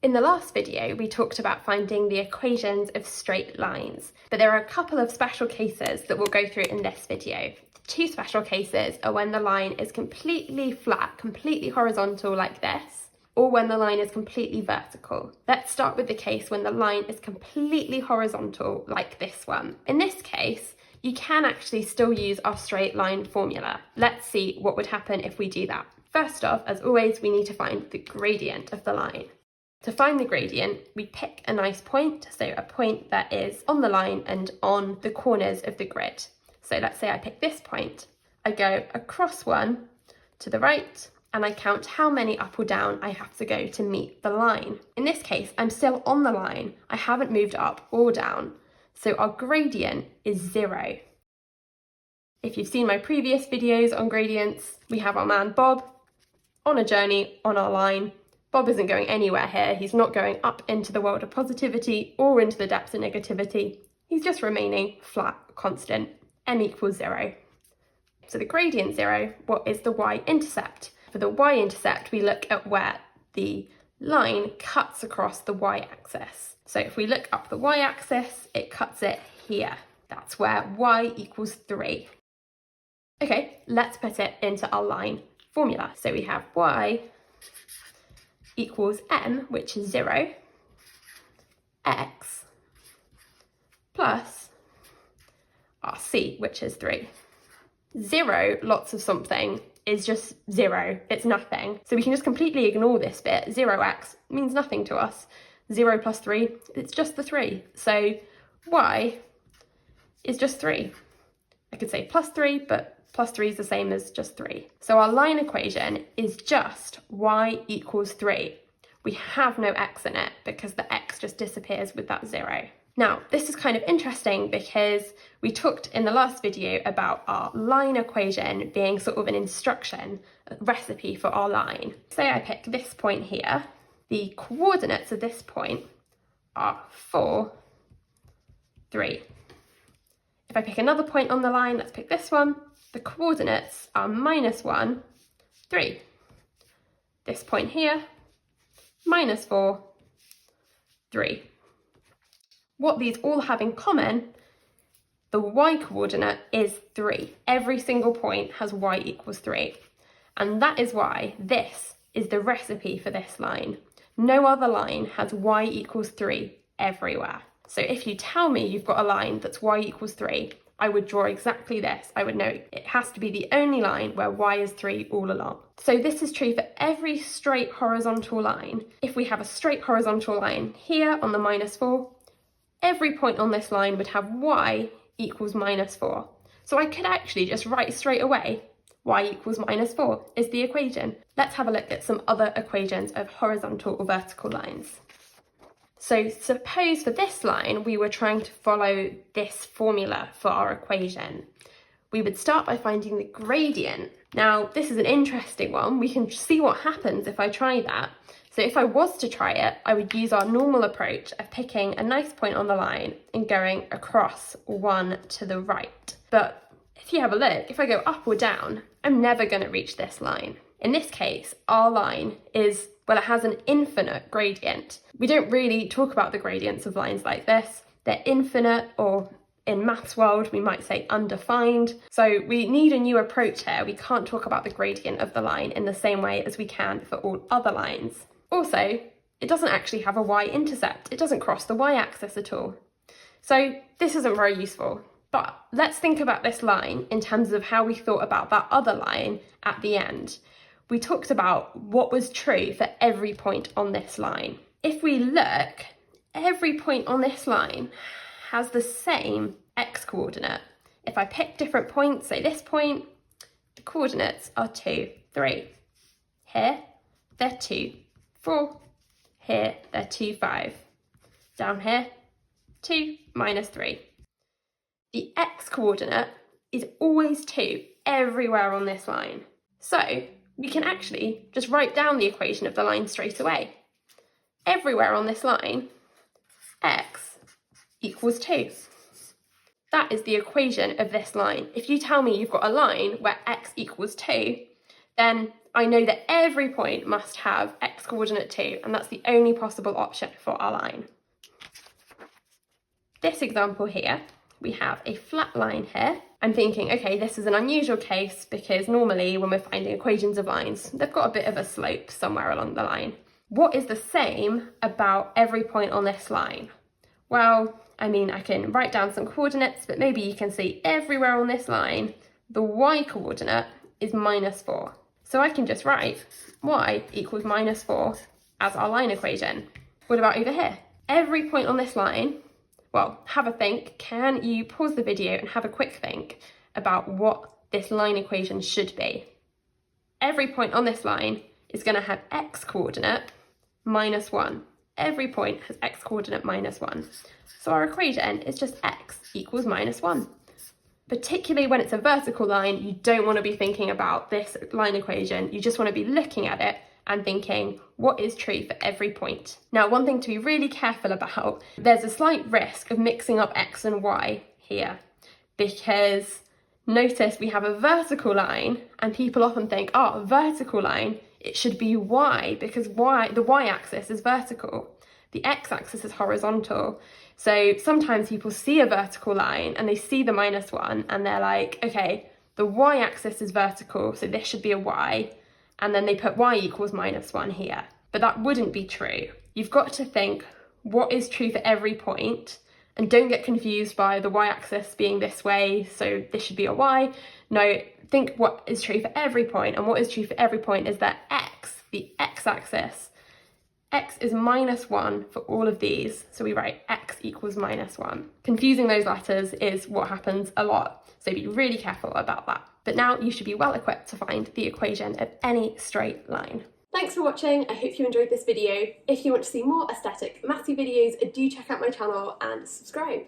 In the last video, we talked about finding the equations of straight lines, but there are a couple of special cases that we'll go through in this video. The two special cases are when the line is completely flat, completely horizontal like this, or when the line is completely vertical. Let's start with the case when the line is completely horizontal like this one. In this case, you can actually still use our straight line formula. Let's see what would happen if we do that. First off, as always, we need to find the gradient of the line. To find the gradient, we pick a nice point, so a point that is on the line and on the corners of the grid. So let's say I pick this point. I go across one to the right, and I count how many up or down I have to go to meet the line. In this case, I'm still on the line. I haven't moved up or down. So our gradient is 0. If you've seen my previous videos on gradients, we have our man Bob on a journey on our line. Bob isn't going anywhere here. He's not going up into the world of positivity or into the depths of negativity. He's just remaining flat, constant, m equals 0. So the gradient 0, what is the y-intercept? For the y-intercept, we look at where the line cuts across the y-axis. So if we look up the y-axis, it cuts it here. That's where y equals 3. Okay, let's put it into our line formula. So we have y equals m, which is 0, x plus our c, which is 3. 0, lots of something, is just 0, it's nothing. So we can just completely ignore this bit. 0x means nothing to us. 0 plus 3, it's just the 3. So y is just 3. I could say plus 3, but plus 3 is the same as just 3. So our line equation is just y equals 3. We have no x in it because the x just disappears with that 0. Now, this is kind of interesting because we talked in the last video about our line equation being sort of an instruction, a recipe for our line. Say I pick this point here. The coordinates of this point are 4, 3. If I pick another point on the line, let's pick this one. The coordinates are -1, 3. This point here, -4, 3. What these all have in common, the y coordinate is 3. Every single point has y equals 3. And that is why this is the recipe for this line. No other line has y equals 3 everywhere. So if you tell me you've got a line that's y equals 3, I would draw exactly this. I would know it has to be the only line where y is 3 all along. So this is true for every straight horizontal line. If we have a straight horizontal line here on the -4, every point on this line would have y equals -4. So I could actually just write straight away y equals -4 is the equation. Let's have a look at some other equations of horizontal or vertical lines. So suppose for this line, we were trying to follow this formula for our equation. We would start by finding the gradient. Now, this is an interesting one. We can see what happens if I try that. So if I was to try it, I would use our normal approach of picking a nice point on the line and going across one to the right. But if you have a look, if I go up or down, I'm never going to reach this line. In this case, our line is, well, it has an infinite gradient. We don't really talk about the gradients of lines like this. They're infinite, or in maths world, we might say undefined. So we need a new approach here. We can't talk about the gradient of the line in the same way as we can for all other lines. Also, it doesn't actually have a y-intercept. It doesn't cross the y-axis at all. So this isn't very useful. But let's think about this line in terms of how we thought about that other line at the end. We talked about what was true for every point on this line. If we look, every point on this line has the same x coordinate. If I pick different points, say this point, the coordinates are 2, 3. Here, they're 2, 4. Here, they're 2, 5. Down here, 2, -3. The x coordinate is always 2 everywhere on this line. So we can actually just write down the equation of the line straight away. Everywhere on this line, x equals 2. That is the equation of this line. If you tell me you've got a line where x equals 2, then I know that every point must have x coordinate 2, and that's the only possible option for our line. This example here, we have a flat line here. I'm thinking, okay, this is an unusual case because normally when we're finding equations of lines, they've got a bit of a slope somewhere along the line. What is the same about every point on this line? Well, I mean, I can write down some coordinates, but maybe you can see everywhere on this line, the y coordinate is -4. So I can just write y equals -4 as our line equation. What about over here? Every point on this line, well, have a think. Can you pause the video and have a quick think about what this line equation should be? Every point on this line is going to have x coordinate -1. Every point has x coordinate -1. So our equation is just x equals -1. Particularly when it's a vertical line, you don't want to be thinking about this line equation. You just want to be looking at it and thinking, what is true for every point? Now, one thing to be really careful about, there's a slight risk of mixing up x and y here, because notice we have a vertical line and people often think, oh, a vertical line, it should be y, because the y-axis is vertical. The x-axis is horizontal. So sometimes people see a vertical line and they see the -1 and they're like, okay, the y-axis is vertical, so this should be a y. And then they put y equals -1 here. But that wouldn't be true. You've got to think what is true for every point, and don't get confused by the y-axis being this way, so this should be a y. No, think what is true for every point, and what is true for every point is that x, the x-axis, x is -1 for all of these, so we write x equals -1. Confusing those letters is what happens a lot, so be really careful about that. But now you should be well equipped to find the equation of any straight line. Thanks for watching. I hope you enjoyed this video. If you want to see more aesthetic mathsy videos, do check out my channel and subscribe.